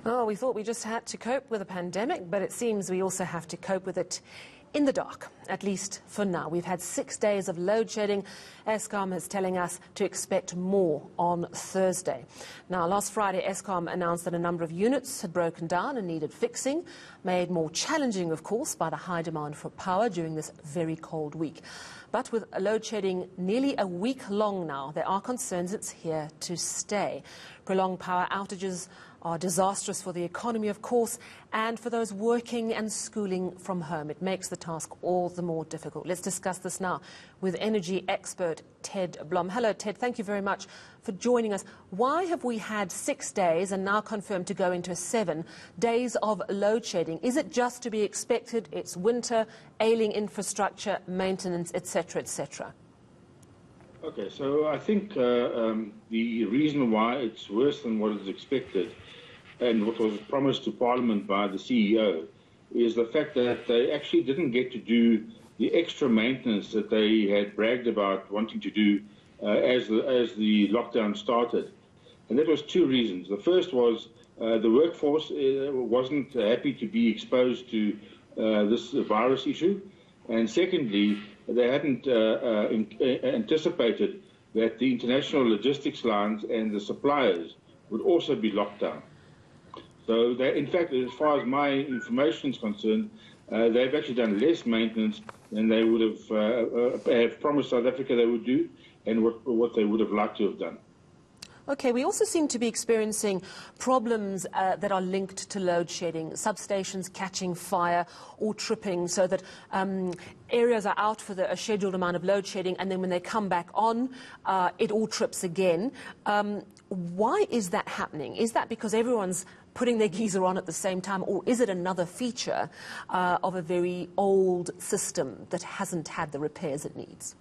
Oh, we thought we just had to cope with a pandemic, but it seems we also have to cope with it in the dark, at least for now. We've had 6 days of load shedding. Eskom is telling us to expect more on Thursday. Now, last Friday, Eskom announced that a number of units had broken down and needed fixing, made more challenging, of course, by the high demand for power during this very cold week. But with load shedding nearly a week long now, there are concerns it's here to stay. Prolonged power outages are disastrous for the economy, of course, and for those working and schooling from home. It makes the task all the more difficult. Let's discuss this now with energy expert Ted Blom. Hello, Ted. Thank you very much for joining us. Why have we had 6 days and now confirmed to go into 7 days of load shedding? Is it just to be expected? It's winter, ailing infrastructure, maintenance, etc., etc. Okay, so I think the reason why it's worse than what is expected and what was promised to Parliament by the CEO is the fact that they actually didn't get to do the extra maintenance that they had bragged about wanting to do as the lockdown started. And that was 2 reasons. The first was the workforce wasn't happy to be exposed to this virus issue. And secondly, they hadn't anticipated that the international logistics lines and the suppliers would also be locked down. So, in fact, as far as my information is concerned, they've actually done less maintenance than they would have promised South Africa they would do, and what they would have liked to have done. Okay, we also seem to be experiencing problems that are linked to load shedding, substations catching fire or tripping, so that areas are out for a scheduled amount of load shedding, and then when they come back on, it all trips again. Why is that happening? Is that because everyone's putting their geyser on at the same time, or is it another feature of a very old system that hasn't had the repairs it needs?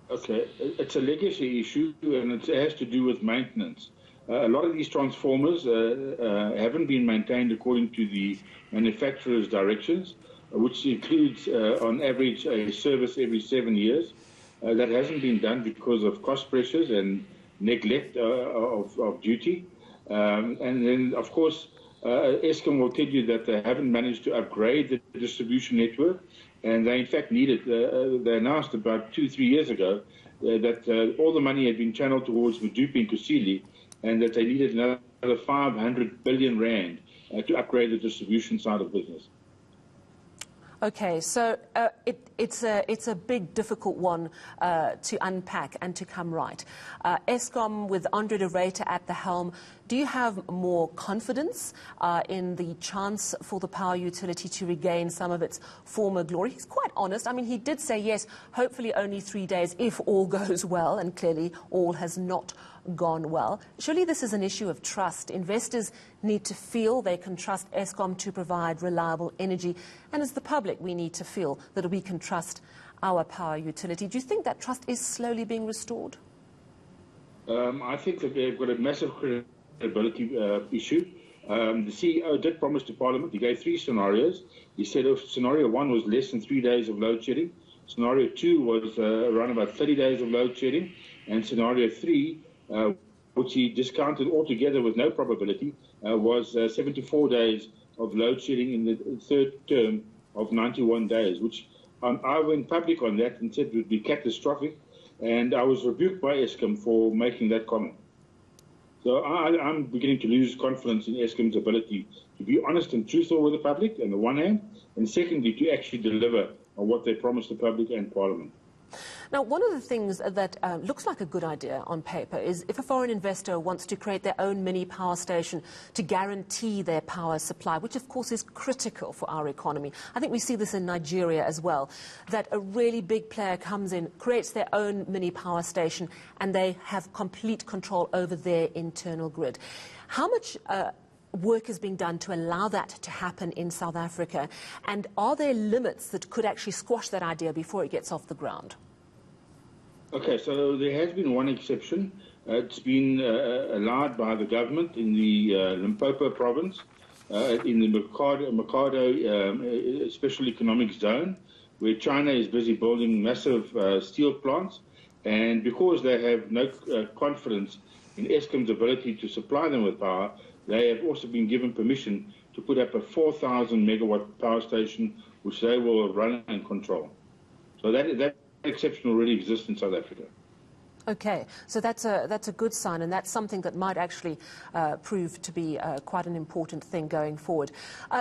Okay, it's a legacy issue, and it has to do with maintenance. A lot of these transformers haven't been maintained according to the manufacturer's directions, which includes, on average, a service every 7 years. That hasn't been done because of cost pressures and neglect of duty. And then, of course, Eskom will tell you that they haven't managed to upgrade the distribution network. And they, in fact, they announced about 2-3 years ago that all the money had been channeled towards Medupi and Kusile, and that they needed another 500 billion rand to upgrade the distribution side of business. Okay, so it's a big, difficult one to unpack and to come right. Eskom, with Andre de Ruyter at the helm, do you have more confidence in the chance for the power utility to regain some of its former glory? He's quite honest. I mean, he did say, yes, hopefully only 3 days if all goes well, and clearly all has not gone well. Surely this is an issue of trust. Investors need to feel they can trust Eskom to provide reliable energy, and as the public we need to feel that we can trust our power utility. Do you think that trust is slowly being restored? I think that they've got a massive credibility issue. The CEO did promise to Parliament, he gave 3 scenarios. He said if scenario 1 was less than 3 days of load shedding, scenario 2 was around about 30 days of load shedding, and scenario 3, which he discounted altogether with no probability, was 74 days of load shedding in the 3rd term of 91 days, which I went public on that and said would be catastrophic, and I was rebuked by Eskom for making that comment. So I'm beginning to lose confidence in Eskom's ability to be honest and truthful with the public on the one hand, and secondly to actually deliver on what they promised the public and Parliament. Now, one of the things that looks like a good idea on paper is if a foreign investor wants to create their own mini power station to guarantee their power supply, which of course is critical for our economy. I think we see this in Nigeria as well, that a really big player comes in, creates their own mini power station, and they have complete control over their internal grid. How much work is being done to allow that to happen in South Africa, and are there limits that could actually squash that idea before it gets off the ground? Okay, so there has been one exception. It's been allowed by the government in the Limpopo province, in the Mikado Special Economic Zone, where China is busy building massive steel plants, and because they have no confidence in Eskom's ability to supply them with power, they have also been given permission to put up a 4,000 megawatt power station, which they will run and control. So that exception already exists in South Africa. Okay, so that's a good sign, and that's something that might actually prove to be quite an important thing going forward.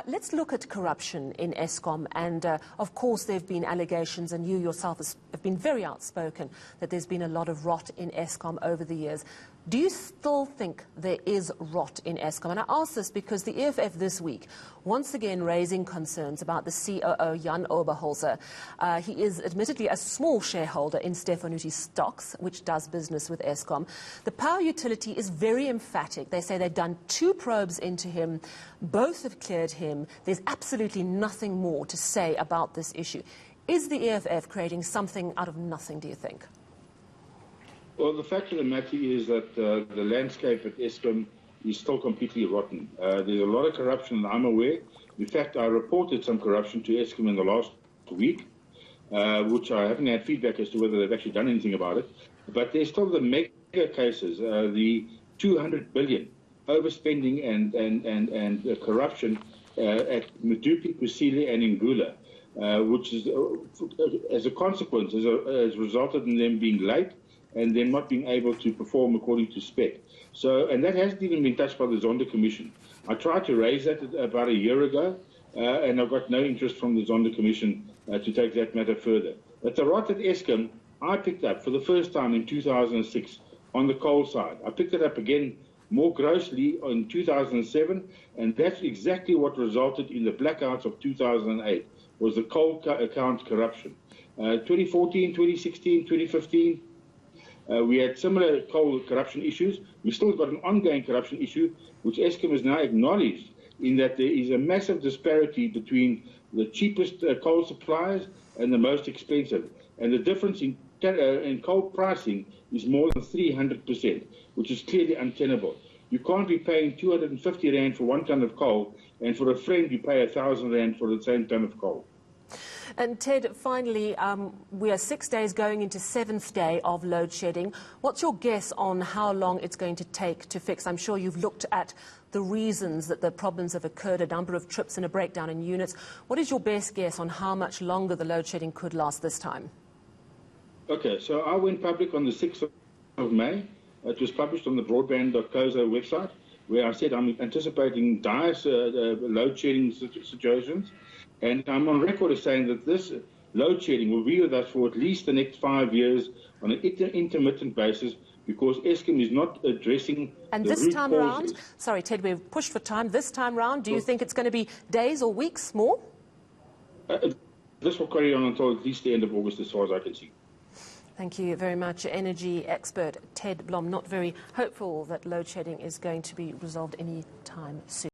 Let's look at corruption in Eskom, and of course there have been allegations, and you yourself have been very outspoken, that there's been a lot of rot in Eskom over the years. Do you still think there is rot in Eskom? And I ask this because the EFF this week, once again raising concerns about the COO, Jan Oberholzer. He is admittedly a small shareholder in Stefanuti's stocks, which does business with Eskom. The power utility is very emphatic. They say they've done 2 probes into him. Both have cleared him. There's absolutely nothing more to say about this issue. Is the EFF creating something out of nothing, do you think? Well, the fact of the matter is that the landscape at Eskom is still completely rotten. There's a lot of corruption that I'm aware. In fact, I reported some corruption to Eskom in the last week, which I haven't had feedback as to whether they've actually done anything about it. But there's still the mega cases, the 200 billion overspending and corruption at Medupi, Kusile and Ngula, which is, as a consequence, has resulted in them being late and then not being able to perform according to spec. So, and that hasn't even been touched by the Zondo Commission. I tried to raise that about a year ago, and I got no interest from the Zondo Commission to take that matter further. But the rot at Eskom, I picked up for the first time in 2006 on the coal side. I picked it up again more grossly in 2007, and that's exactly what resulted in the blackouts of 2008, was the coal account corruption. 2014, 2016, 2015, we had similar coal corruption issues. We've still got an ongoing corruption issue, which Eskom has now acknowledged, in that there is a massive disparity between the cheapest coal suppliers and the most expensive. And the difference in coal pricing is more than 300%, which is clearly untenable. You can't be paying 250 Rand for 1 ton of coal, and for a friend you pay 1,000 Rand for the same ton of coal. And Ted, finally, we are 6 days going into 7th day of load shedding. What's your guess on how long it's going to take to fix? I'm sure you've looked at the reasons that the problems have occurred, a number of trips and a breakdown in units. What is your best guess on how much longer the load shedding could last this time? Okay, so I went public on the 6th of May. It was published on the broadband.co.za website, where I said I'm anticipating dire load shedding situations. And I'm on record as saying that this load shedding will be with us for at least the next 5 years on an intermittent basis, because Eskom is not addressing and the this root time causes. round, sorry Ted, we've pushed for time. This time round, do you think it's going to be days or weeks more? This will carry on until at least the end of August, as far as I can see. Thank you very much. Energy expert Ted Blom, not very hopeful that load shedding is going to be resolved any time soon.